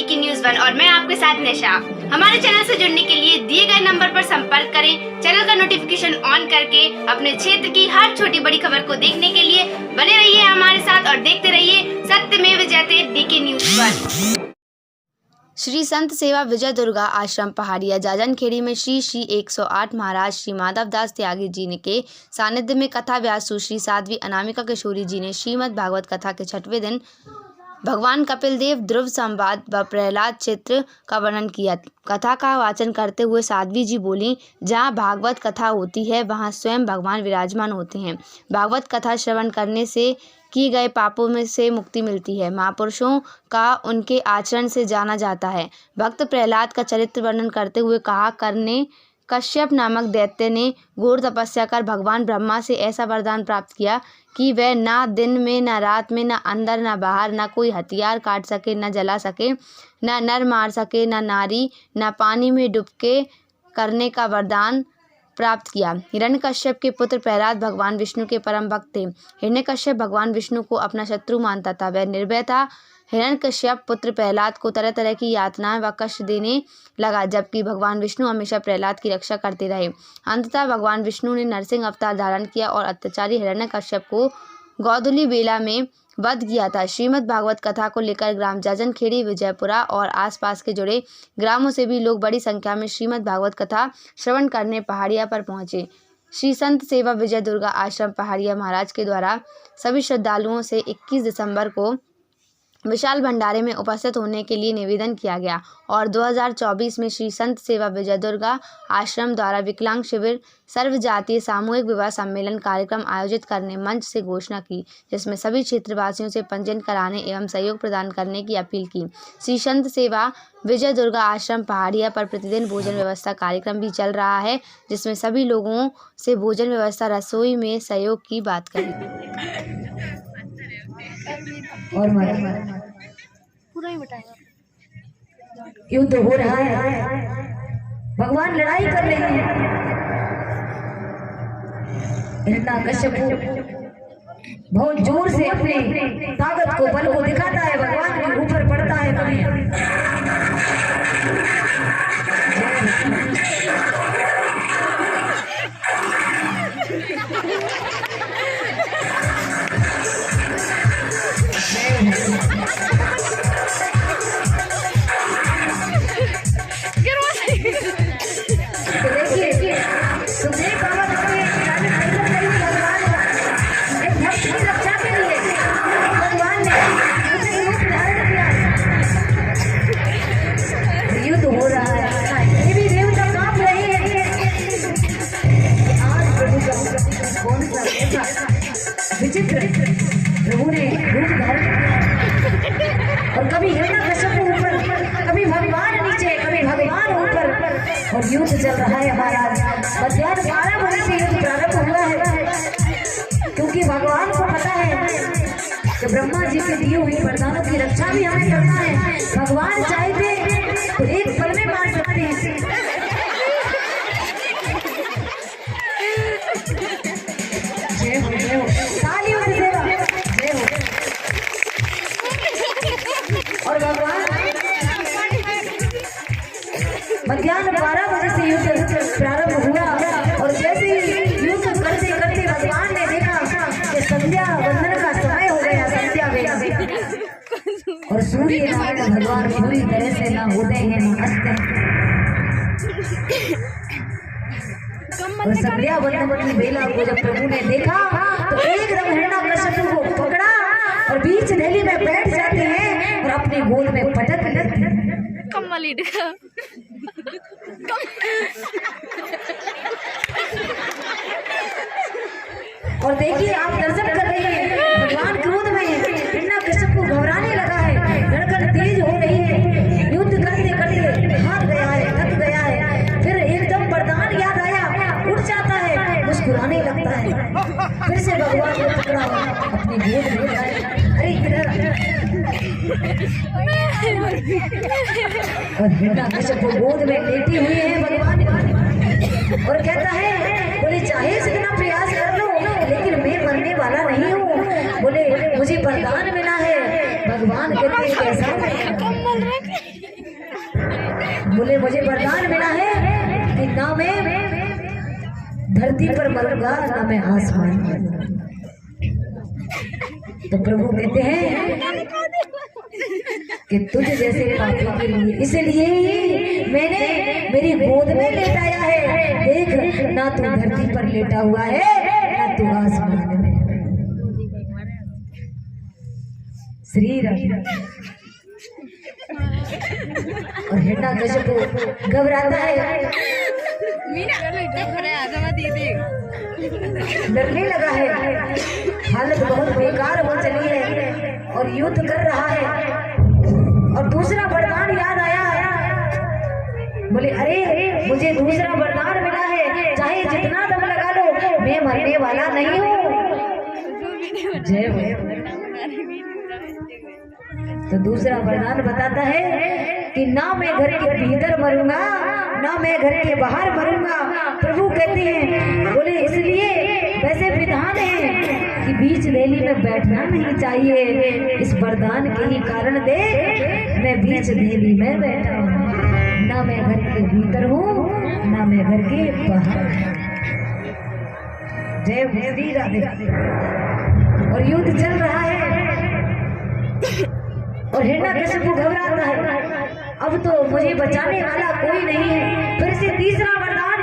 DK news 1 और मैं आपके साथ निशा। हमारे चैनल से जुड़ने के लिए दिए गए नंबर पर संपर्क करें। चैनल का नोटिफिकेशन ऑन करके अपने क्षेत्र की हर छोटी बड़ी खबर को देखने के लिए बने रहिए हमारे साथ और देखते रहिए सत्यमेव जयते डीके न्यूज़ 1। श्री संत सेवा विजय दुर्गा आश्रम पहाड़िया जाजनखेड़ी में श्री 108 महाराज श्री माधवदास त्यागी जी के सानिध्य में कथा व्यास सुश्री साध्वी अनामिका किशोरी जी ने श्रीमद् भागवत कथा के 6वें दिन भगवान कपिल देव ध्रुव संवाद व प्रहलाद चित्र का वर्णन किया। कथा का वाचन करते हुए साध्वी जी बोली, जहाँ भागवत कथा होती है वहाँ स्वयं भगवान विराजमान होते हैं। भागवत कथा श्रवण करने से किए गए पापों में से मुक्ति मिलती है। महापुरुषों का उनके आचरण से जाना जाता है। भक्त प्रहलाद का चरित्र वर्णन करते हुए कहा, करने कश्यप नामक दैत्य ने घोर तपस्या कर भगवान ब्रह्मा से ऐसा वरदान प्राप्त किया कि वह ना दिन में ना रात में, ना अंदर ना बाहर, ना कोई हथियार काट सके, ना जला सके, ना नर मार सके, ना नारी, ना पानी में डुबके करने का वरदान प्राप्त किया। हिरण्यकश्यप के पुत्र प्रहलाद भगवान विष्णु के परम भक्त थे। हिरण्यकश्यप भगवान विष्णु को अपना शत्रु मानता था। वह निर्भय था। हिरण्यकश्यप पुत्र प्रहलाद को तरह तरह की यातनाएं व कष्ट देने लगा, जबकि भगवान विष्णु हमेशा प्रहलाद की रक्षा करते रहे। अंततः भगवान विष्णु ने नरसिंह अवतार धारण किया और अत्याचारी हिरण्यकश्यप को गोधूली बेला में वध किया था। श्रीमद् भागवत कथा को लेकर ग्राम जाजनखेड़ी, विजयपुरा और आसपास के जुड़े ग्रामों से भी लोग बड़ी संख्या में श्रीमद् भागवत कथा श्रवण करने पहाड़िया पर पहुंचे। श्री संत सेवा विजय दुर्गा आश्रम पहाड़िया महाराज के द्वारा सभी श्रद्धालुओं से 21 दिसंबर को विशाल भंडारे में उपस्थित होने के लिए निवेदन किया गया और 2024 में श्री संत सेवा विजय दुर्गा आश्रम द्वारा विकलांग शिविर सर्व जातीय सामूहिक विवाह सम्मेलन कार्यक्रम आयोजित करने मंच से घोषणा की, जिसमें सभी क्षेत्रवासियों से पंजीयन कराने एवं सहयोग प्रदान करने की अपील की। श्री संत सेवा विजय दुर्गा आश्रम पहाड़िया पर प्रतिदिन भोजन व्यवस्था कार्यक्रम भी चल रहा है, जिसमें सभी लोगों से भोजन व्यवस्था रसोई में सहयोग की बात कही। और पूरा ही बताएगा। युद्ध हो रहा है, भगवान लड़ाई कर रहे हैं। हिरण्यकश्यप बहुत जोर से अपने ताकत को, बल को दिखाता है, भगवान के ऊपर पड़ता है। विचित्र प्रभु ने रूप धारण किया और कभी हिरण्यकश्यप ऊपर, कभी भगवान नीचे, कभी भगवान ऊपर, और युद्ध चल रहा है महाराज। मध्याह्न 12 बजे से युद्ध प्रारंभ हुआ है, क्योंकि भगवान को पता है कि ब्रह्मा जी के दिए हुए वरदानों की रक्षा भी हमें करना है। भगवान चाहते तो एक पल में मार सकते हैं। और भगवान मध्याह्न 12 बजे से युद्ध प्रारंभ हुआ और जैसे ही युद्ध करते करते भगवान ने देखा कि संध्या वंदन का समय हो गया, संध्या वेला, और सूर्य नारायण भगवान पूरी तरह से ना उदय है ना अस्त है। और संध्या वंदन की बेला को जब प्रभु ने देखा तो एकदम हिरण्यकश्यप को पकड़ा और बीच नली में बैठ जाते हैं और अपने गोद में पटक लेते हैं। और देखिए, आप दर्शन कर रहे हैं, भगवान क्रोध में हिरण्यकश्यप को घबराने लगा है, धड़कन तेज हो रही है, युद्ध करते करते हार गया है, थक गया है। फिर एकदम वरदान याद आया, उठ जाता है, मुस्कुराने लगता है। फिर से भगवान को पकड़ा अपनी गोद में उठाया। अरे इधर और हिरण्यकश्यप को गोद में लेटी हुई है भगवान और कहता है, बोले चाहे जितना प्रयास कर लो लेकिन मैं मरने वाला नहीं हूँ। बोले मुझे वरदान मिला है, भगवान वरदान कहते हैं कैसा? बोले मुझे वरदान मिला है कि ना मैं धरती पर मरूंगा ना मैं आसमान में। तो प्रभु कहते हैं कि तुझ जैसे पापी के लिए इसलिए मैंने मेरी गोद में लेटाया है। देख ना तू धरती पर लेटा हुआ है ना तू आसमान में। श्री राम और हिरण्यकशिपु घबराता है, डरने लगा है, हालत बहुत बेकार हो चली है और युद्ध कर रहा है। और दूसरा वरदान याद आया, बोले अरे मुझे दूसरा वरदान मिला है, चाहे जितना दम लगा लो मैं मरने वाला नहीं हूँ। जय हो। तो दूसरा वरदान बताता है कि ना मैं घर के भीतर मरूंगा ना मैं घर के बाहर मरूंगा। प्रभु कहते हैं बोले इसलिए वैसे विधान है कि बीच रैली में बैठना नहीं चाहिए। इस वरदान के ही कारण दे मैं बीच रैली में बैठा हूँ, ना मैं घर के भीतर हूँ ना मैं घर के बाहर। जय श्री राधे। और युद्ध चल रहा है और हिरण्यकशिपु घबराता है, अब तो मुझे बचाने वाला कोई नहीं है। फिर से तीसरा वरदान